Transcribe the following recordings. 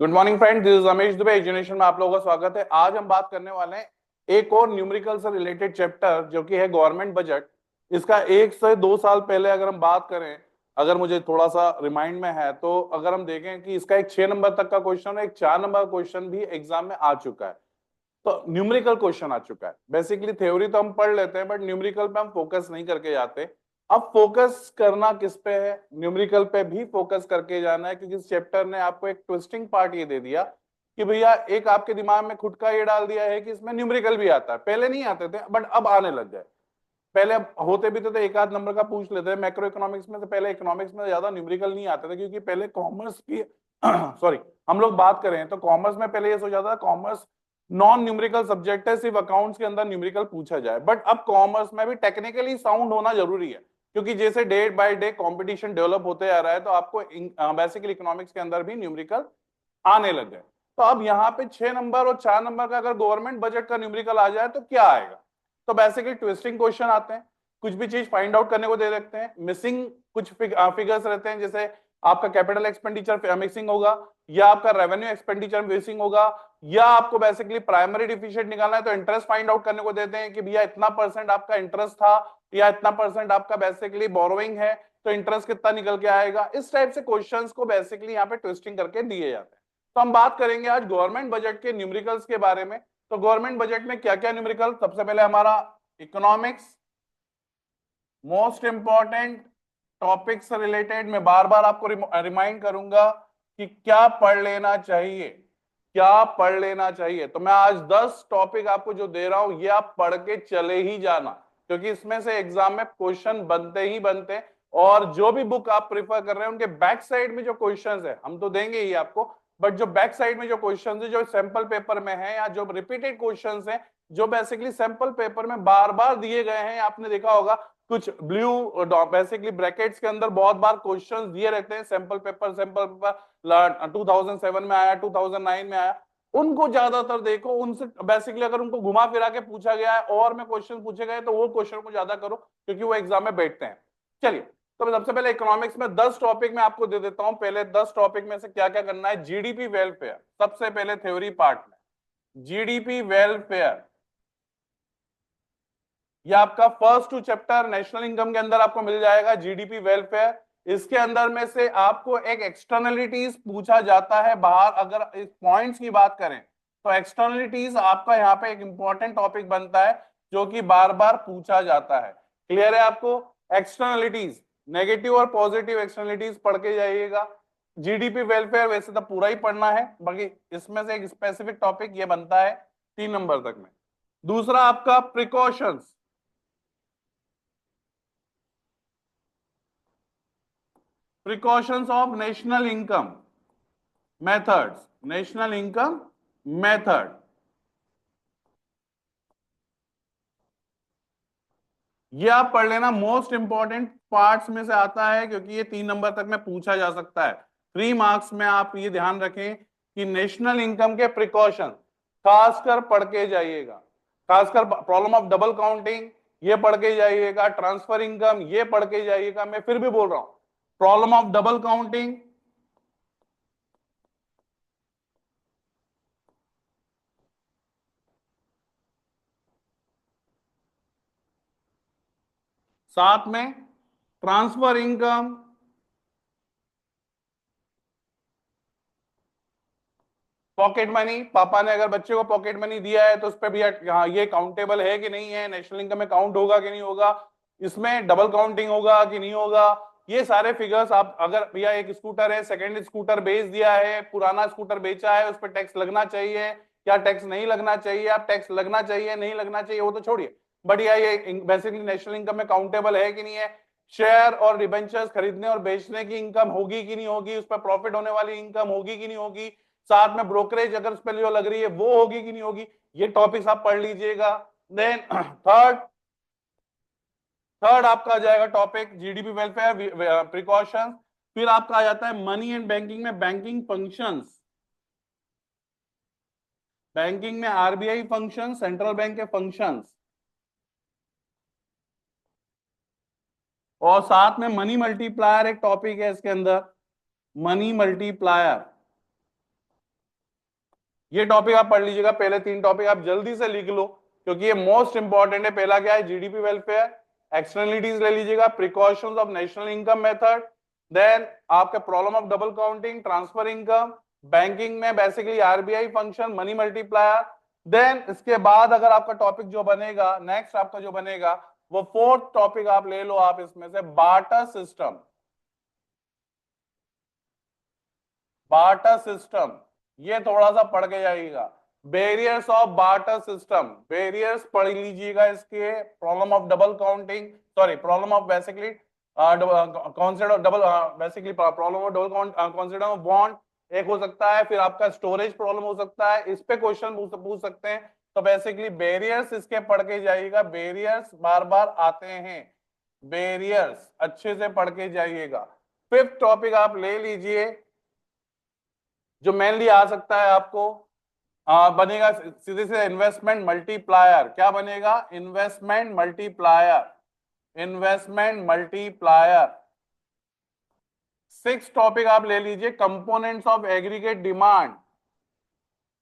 Good morning friend, this is Ramesh Dubey. Education में आप लोगों का स्वागत है। आज हम बात करने वाले हैं एक और न्यूमेरिकल से रिलेटेड चैप्टर जो कि है गवर्नमेंट बजट। इसका 1 से 2 साल पहले अगर हम बात करें, अगर मुझे थोड़ा सा रिमाइंड में है तो अगर हम देखें कि इसका एक 6 नंबर तक का क्वेश्चन है, एक 4 नंबर क्वेश्चन भी एग्जाम में आ चुका है। तो न्यूमेरिकल क्वेश्चन आ चुका है। बेसिकली थ्योरी तो हम पढ़ लेते हैं बट न्यूमेरिकल पे हम फोकस नहीं करके जाते। अब फोकस करना किस पे है? न्यूमेरिकल पे भी फोकस करके जाना है, क्योंकि इस चैप्टर ने आपको एक ट्विस्टिंग पार्ट ये दे दिया कि भैया एक आपके दिमाग में खुद का ये डाल दिया है कि इसमें न्यूमेरिकल भी आता है। पहले नहीं आते थे बट अब आने लग गए। पहले अब होते भी तो एक आध नंबर का पूछ लेते हैं मैक्रो इकोनॉमिक्स में, तो पहले इकोनॉमिक्स में ज्यादा न्यूमेरिकल नहीं आते थे क्योंकि पहले कॉमर्स की सॉरी, हम लोग बात करें तो कॉमर्स में पहले ये सोचा था कॉमर्स नॉन न्यूमेरिकल सब्जेक्ट है, सिर्फ अकाउंट्स के अंदर न्यूमेरिकल पूछा जाए। बट अब कॉमर्स में भी टेक्निकली साउंड होना जरूरी है, क्योंकि जैसे day by day competition develop होते जा रहा है तो आपको बेसिकली इकोनॉमिक्स के अंदर भी न्यूमेरिकल आने लग गए। तो अब यहाँ पे 6 नंबर और 4 नंबर का अगर गवर्नमेंट बजट का न्यूमेरिकल आ जाए तो क्या आएगा? तो बेसिकली ट्विस्टिंग क्वेश्चन आते हैं, कुछ भी चीज फाइंड आउट करने को दे देते हैं, मिसिंग कुछ फिगर्स रहते हैं, जैसे आपका कैपिटल एक्सपेंडिचर मिसिंग होगा, या आपका रेवेन्यू एक्सपेंडिचर मिसिंग होगा, या आपको बेसिकली प्राइमरी डिफिशिएंट निकालना है तो इंटरेस्ट फाइंड आउट करने को देते हैं कि भैया इतना परसेंट आपका इंटरेस्ट था या इतना परसेंट आपका बेसिकली बोरोइंग है, तो इंटरेस्ट कितना निकल के आएगा। इस टाइप से क्वेश्चंस को बेसिकली यहाँ पे ट्विस्टिंग करके दिए जाते हैं। तो हम बात करेंगे आज गवर्नमेंट बजट के न्यूमेरिकल्स के बारे में। तो गवर्नमेंट बजट में क्या क्या न्यूमेरिकल? सबसे पहले हमारा इकोनॉमिक्स, मोस्ट इंपॉर्टेंट टॉपिक से रिलेटेड मैं बार बार आपको रिमाइंड करूंगा कि क्या पढ़ लेना चाहिए, क्या पढ़ लेना चाहिए। तो मैं आज 10 टॉपिक आपको जो दे रहा हूं ये आप पढ़ के चले ही जाना, क्योंकि इसमें से एग्जाम में क्वेश्चन बनते ही बनते हैं। और जो भी बुक आप प्रिफर कर रहे हैं उनके बैक साइड में जो क्वेश्चंस है हम तो देंगे ही आपको, बट जो बैक साइड में जो क्वेश्चंस है जो सैंपल पेपर में है या जो रिपीटेड क्वेश्चंस हैं जो बेसिकली सैंपल पेपर में बार बार दिए गए हैं, आपने देखा होगा कुछ ब्लू बेसिकली ब्रैकेट्स के अंदर बहुत बार क्वेश्चंस दिए रहते हैं। सैंपल पेपर 2007 में आया, 2009 में आया, उनको ज्यादातर देखो। उनसे बेसिकली अगर उनको घुमा फिरा के पूछा गया है और में क्वेश्चन पूछे गए तो वो क्वेश्चन को ज्यादा करो, क्योंकि वो एग्जाम में बैठते हैं। चलिए, तो मैं सबसे पहले इकोनॉमिक्स में 10 टॉपिक में आपको दे देता हूं। पहले 10 टॉपिक में से क्या क्या करना है। जीडीपी वेलफेयर, सबसे पहले थ्योरी पार्ट में जीडीपी वेलफेयर, ये आपका फर्स्ट 2 चैप्टर नेशनल इनकम के अंदर आपको मिल जाएगा, जीडीपी वेलफेयर। इसके अंदर में से आपको एक एक्सटर्नलिटीज पूछा जाता है बाहर। अगर इस पॉइंट्स की बात करें तो एक्सटर्नलिटीज आपका यहाँ पे एक इंपॉर्टेंट टॉपिक बनता है जो कि बार बार पूछा जाता है। क्लियर है आपको? एक्सटर्नलिटीज, नेगेटिव और पॉजिटिव एक्सटर्नलिटीज पढ़ के जाइएगा। जीडीपी वेलफेयर वैसे तो पूरा ही पढ़ना है, बाकी इसमें से एक स्पेसिफिक टॉपिक ये बनता है 3 नंबर तक में। दूसरा आपका precautions, precautions of national income methods, national income method, ये आप पढ़ लेना। मोस्ट इंपॉर्टेंट पार्ट्स में से आता है क्योंकि ये 3 नंबर तक में पूछा जा सकता है। 3 मार्क्स में आप ये ध्यान रखें कि नेशनल इनकम के प्रिकॉशन खासकर पढ़ के जाइएगा। खासकर प्रॉब्लम ऑफ डबल काउंटिंग ये पढ़ के जाइएगा, ट्रांसफर इनकम ये पढ़ के जाइएगा। मैं फिर भी बोल रहा हूं, प्रॉब्लम ऑफ डबल काउंटिंग, साथ में ट्रांसफर इनकम, पॉकेट मनी। पापा ने अगर बच्चे को पॉकेट मनी दिया है तो उस पर भी हाँ ये काउंटेबल है कि नहीं है, नेशनल इनकम में काउंट होगा कि नहीं होगा, इसमें डबल काउंटिंग होगा कि नहीं होगा। ये सारे फिगर्स आप, अगर भैया एक स्कूटर है, सेकंड स्कूटर बेच दिया है, पुराना स्कूटर बेचा है, उस पर टैक्स लगना चाहिए या टैक्स नहीं लगना चाहिए, आप टैक्स लगना चाहिए नहीं लगना चाहिए वो तो छोड़िए, बट ये बेसिकली नेशनल इनकम में काउंटेबल है कि नहीं है। शेयर और डिबेंचर्स खरीदने और बेचने की इनकम होगी कि नहीं होगी, उस पर प्रॉफिट होने वाली इनकम होगी कि नहीं होगी, साथ में ब्रोकरेज अगर उस पर जो लग रही है वो होगी कि नहीं होगी। ये टॉपिक्स आप पढ़ लीजिएगा। देन थर्ड थर्ड आपका आ जाएगा टॉपिक जीडीपी वेलफेयर प्रिकॉशंस। फिर आपका आ जाता है मनी एंड बैंकिंग में बैंकिंग फंक्शंस, बैंकिंग में आरबीआई फंक्शन, सेंट्रल बैंक के फंक्शंस, और साथ में मनी मल्टीप्लायर एक टॉपिक है इसके अंदर, मनी मल्टीप्लायर। ये टॉपिक आप पढ़ लीजिएगा, पहले 3 टॉपिक आप जल्दी से लिख लो क्योंकि ये मोस्ट इंपॉर्टेंट है। पहला क्या है, जीडीपी वेलफेयर, एक्सटर्नलिटीज ले लीजिएगा, precautions of national income method, then आपका problem of double counting, transfer income, banking में basically RBI function, money multiplier. Then इसके बाद अगर आपका टॉपिक जो बनेगा नेक्स्ट, आपका जो बनेगा वो 4th टॉपिक आप ले लो आप इसमें से, बार्टर सिस्टम। बार्टर सिस्टम ये थोड़ा सा पढ़ के जाइएगा। Barriers of barter system, barriers पढ़ लीजिएगा इसके। Problem of double counting, sorry problem of basically concept of double, basically problem of double concept of bond एक हो सकता है, फिर आपका स्टोरेज प्रॉब्लम हो सकता है, इस पे क्वेश्चन पूछ सकते हैं। तो बेसिकली बैरियर्स इसके पढ़ के जाइएगा, बैरियर्स बार बार आते हैं, बैरियर्स अच्छे से पढ़ के जाइएगा। 5th टॉपिक आप ले लीजिए जो मेनली आ सकता है आपको, बनेगा सीधे से इन्वेस्टमेंट मल्टीप्लायर। क्या बनेगा, investment multiplier, investment multiplier. 6th topic आप ले लीजिए, components of aggregate demand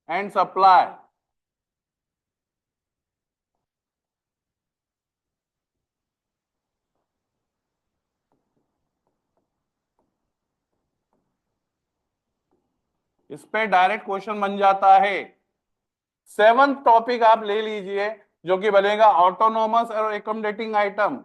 and supply. इस पे डायरेक्ट क्वेश्चन बन जाता है। 7th टॉपिक आप ले लीजिए जो कि बनेगा ऑटोनोमस और एकोमोडेटिंग आइटम।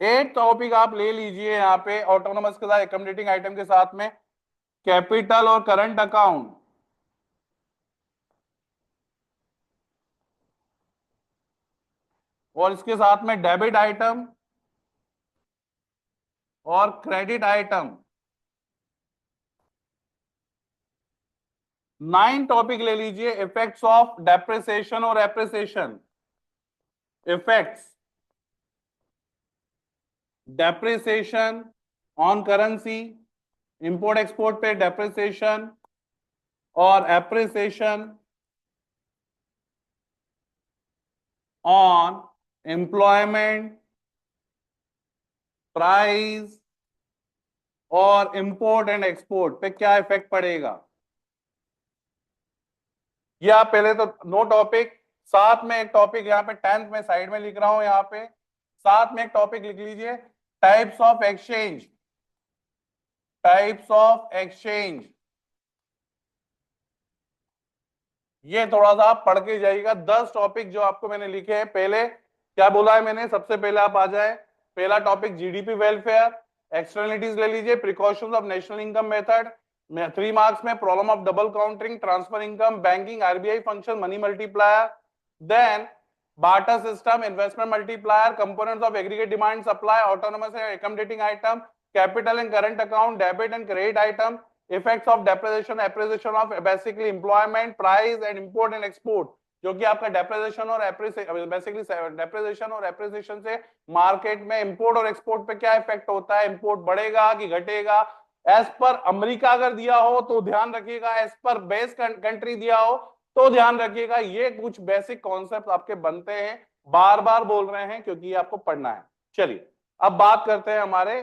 एट टॉपिक आप ले लीजिए यहाँ पे ऑटोनोमस के साथ एकोमोडेटिंग आइटम के साथ में कैपिटल और करंट अकाउंट, और इसके साथ में डेबिट आइटम और क्रेडिट आइटम। 9 टॉपिक ले लीजिए, इफेक्ट्स ऑफ डेप्रिसिएशन और appreciation, effects depreciation on currency, import export पे डेप्रिसिएशन और एप्रिसिएशन ऑन एम्प्लॉयमेंट, प्राइस और इंपोर्ट एंड एक्सपोर्ट पे क्या इफेक्ट पड़ेगा। ये आप पहले तो नो टॉपिक, साथ में एक टॉपिक यहाँ पे 10th में साइड में लिख रहा हूं, यहाँ पे साथ में एक टॉपिक लिख लीजिए, types of exchange, types of exchange. ये थोड़ा सा आप पढ़ के जाइएगा। 10 टॉपिक जो आपको मैंने लिखे हैं, पहले क्या बोला है मैंने, सबसे पहले आप आ जाए, पहला टॉपिक जीडीपी वेलफेयर, एक्सटर्नलिटीज ले लीजिए, precautions of national income method, 3 marks में problem of double counting, transfer income, banking, RBI function, money multiplier, then barter system, investment multiplier, components of aggregate demand supply, autonomous and accommodating item, capital and current account, debit and credit item, effects of depreciation appreciation of basically employment, price and import and export, जो कि आपका depreciation और basically depreciation और appreciation से market में import और export पे क्या इफेक्ट होता है, इंपोर्ट बढ़ेगा कि घटेगा। एज पर अमेरिका अगर दिया हो तो ध्यान रखिएगा, एज पर बेस कंट्री दिया हो तो ध्यान रखिएगा। ये कुछ बेसिक कॉन्सेप्ट आपके बनते हैं, बार बार बोल रहे हैं क्योंकि ये आपको पढ़ना है। चलिए अब बात करते हैं हमारे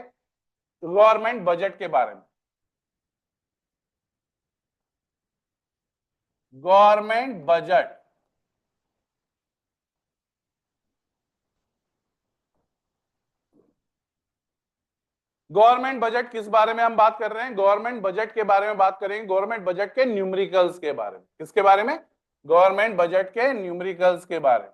गवर्नमेंट बजट के बारे में। गवर्नमेंट बजट, गवर्नमेंट बजट किस बारे में हम बात कर रहे हैं, गवर्नमेंट बजट के बारे में बात करेंगे, गवर्नमेंट बजट के न्यूमेरिकल्स के बारे में। किसके बारे में, गवर्नमेंट बजट के न्यूमेरिकल्स के बारे में।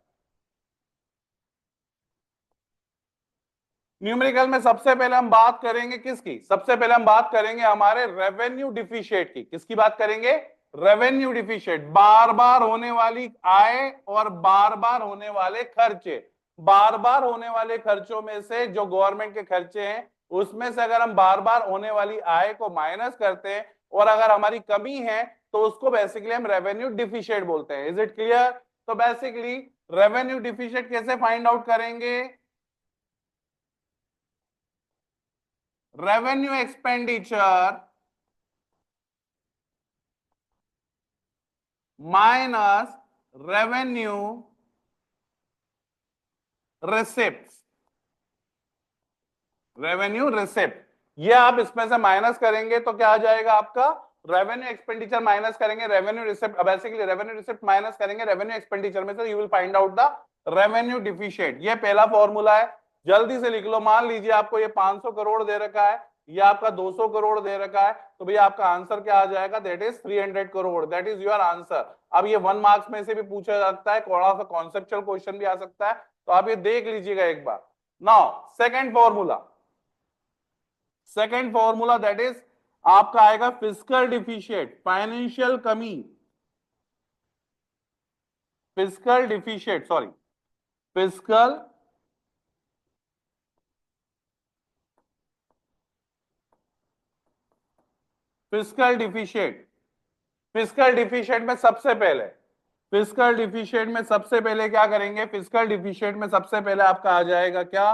न्यूमेरिकल में सबसे पहले हम बात करेंगे किसकी, सबसे पहले हम बात करेंगे हमारे रेवेन्यू डिफिशिएट की। किसकी बात करेंगे, रेवेन्यू डिफिशिएट, बार बार होने वाली आय और बार बार होने वाले खर्चे। बार बार होने वाले खर्चों में से जो गवर्नमेंट के खर्चे हैं उसमें से अगर हम बार बार होने वाली आय को माइनस करते हैं और अगर हमारी कमी है तो उसको बेसिकली हम रेवेन्यू डिफिशिएट बोलते हैं। Is it clear. तो बेसिकली रेवेन्यू डिफिशिएट कैसे फाइंड आउट करेंगे, revenue expenditure minus revenue receipt, revenue receipt, ये आप इसमें से माइनस करेंगे तो क्या आ जाएगा आपका, रेवेन्यू एक्सपेंडिचर माइनस करेंगे revenue receipt, basically revenue receipt minus करेंगे रेवेन्यू एक्सपेंडिचर में से, you will find out the revenue deficient. ये पहला फॉर्मूला है, जल्दी से लिख लो। मान लीजिए आपको ये 500 करोड़ दे रखा है, ये आपका 200 करोड़ दे रखा है, तो भैया आपका आंसर क्या आ जाएगा, that is 300 crore, that is your answer. अब ये 1 मार्क्स में से भी पूछा जा सकता है, थोड़ा सा कॉन्सेप्चुअल क्वेश्चन भी आ सकता है, तो आप ये देख लीजिएगा एक बार। Now second formula, second formula that is आपका आएगा फिस्कल डिफिशिएंट, फाइनेंशियल कमी, fiscal deficient, sorry fiscal fiscal deficient. Fiscal deficient में सबसे पहले, फिस्कल डिफिशिएंट में सबसे पहले क्या करेंगे, फिस्कल डिफिशिएंट में सबसे पहले आपका आ जाएगा क्या,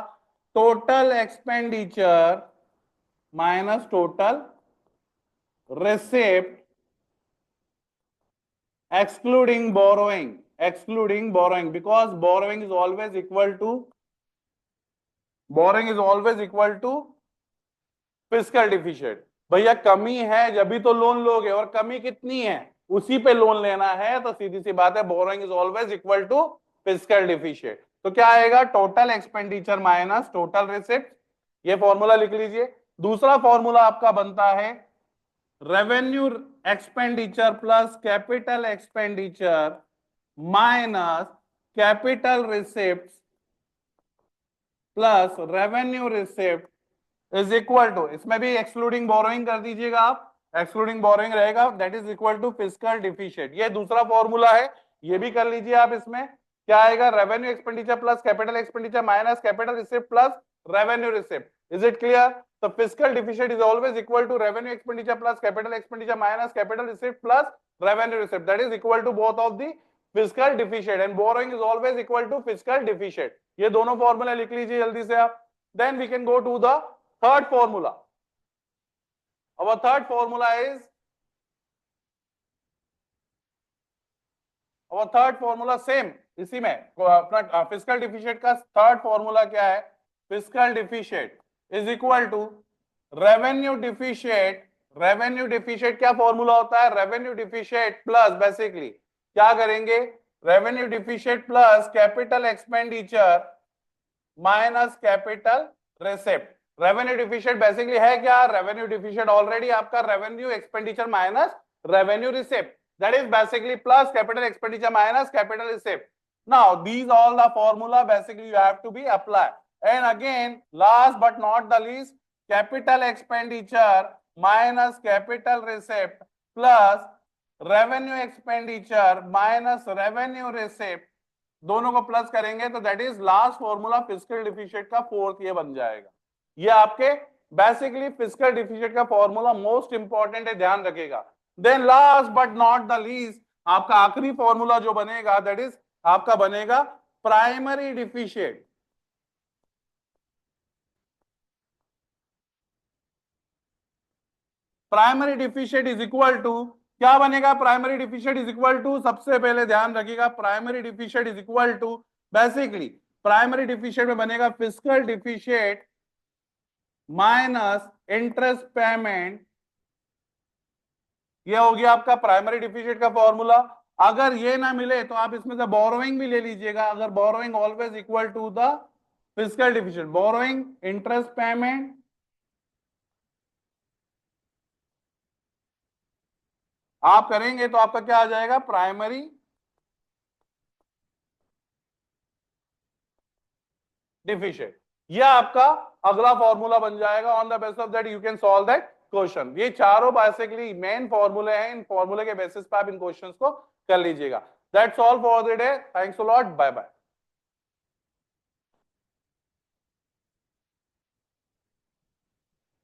total expenditure minus total receipt excluding borrowing, because borrowing is always equal to fiscal deficit। भैया कमी है जब भी तो लोन लोगे, और कमी कितनी है उसी पे लोन लेना है, तो सीधी सी बात है borrowing is always equal to fiscal deficit। तो क्या आएगा, total expenditure minus total receipt, ये फॉर्मूला लिख लीजिए। दूसरा फॉर्मूला आपका बनता है revenue expenditure plus capital expenditure minus capital receipt plus revenue receipt is equal to, इसमें भी एक्सक्लूडिंग बोरोइंग कर दीजिएगा आप, एक्सक्लूडिंग बोरोइंग रहेगा, that is equal to fiscal deficient. ये दूसरा फॉर्मूला है, ये भी कर लीजिए आप। इसमें क्या आएगा, revenue expenditure plus capital expenditure minus capital receipt plus revenue receipt, is it clear? तो fiscal deficient is always equal to revenue expenditure plus capital expenditure minus capital receipt plus revenue receipt, that is equal to both of the fiscal deficient, and borrowing is always equal to fiscal deficient. ये दोनों formula लिख लीजिए जल्दी से आप। Then we can go to the third formula. Our third formula is, our third formula same इसी में अपना फिस्कल डिफिशिएंट का थर्ड फॉर्मूला क्या है, fiscal deficient is equal to revenue deficient. Revenue deficient क्या फॉर्मूला होता है, रेवेन्यू डिफिशिएंट प्लस, बेसिकली क्या करेंगे, revenue deficient plus capital expenditure minus capital receipt. Revenue deficient basically है क्या, रेवेन्यू डिफिशिएंट ऑलरेडी आपका revenue expenditure minus revenue receipt, that is basically plus capital expenditure minus capital receipt. Now these all the formula basically you have to be applied, and again last but not the least, capital expenditure minus capital receipt plus revenue expenditure minus revenue receipt, दोनों को plus करेंगे तो that is last formula fiscal deficient का fourth, ये बन जाएगा। ये आपके बेसिकली फिस्कल डिफिशिएंट का फॉर्मूला मोस्ट इंपॉर्टेंट है, ध्यान रखिएगा। Then last but not the least, आपका आखिरी फॉर्मूला जो बनेगा दैट इज आपका बनेगा primary deficient. Primary deficient is equal to, क्या बनेगा, primary deficient is equal to, सबसे पहले ध्यान रखिएगा, primary deficient is equal to, basically primary deficient में बनेगा fiscal deficient minus interest payment, ये हो गया आपका प्राइमरी डिफिशिएंट का फॉर्मूला। अगर ये ना मिले तो आप इसमें से बोरोइंग भी ले लीजिएगा, अगर borrowing always equal to the fiscal deficient, borrowing interest payment आप करेंगे तो आपका क्या आ जाएगा, प्राइमरी डिफिशिएंट। यह आपका अगला फॉर्मूला बन जाएगा। On the basis of that you can solve that question. ये चारों बेसिकली मेन फॉर्मूले हैं, इन फॉर्मूले के बेसिस पे आप इन क्वेश्चंस को कर लीजिएगा। That's all for the day, thanks a lot, bye bye.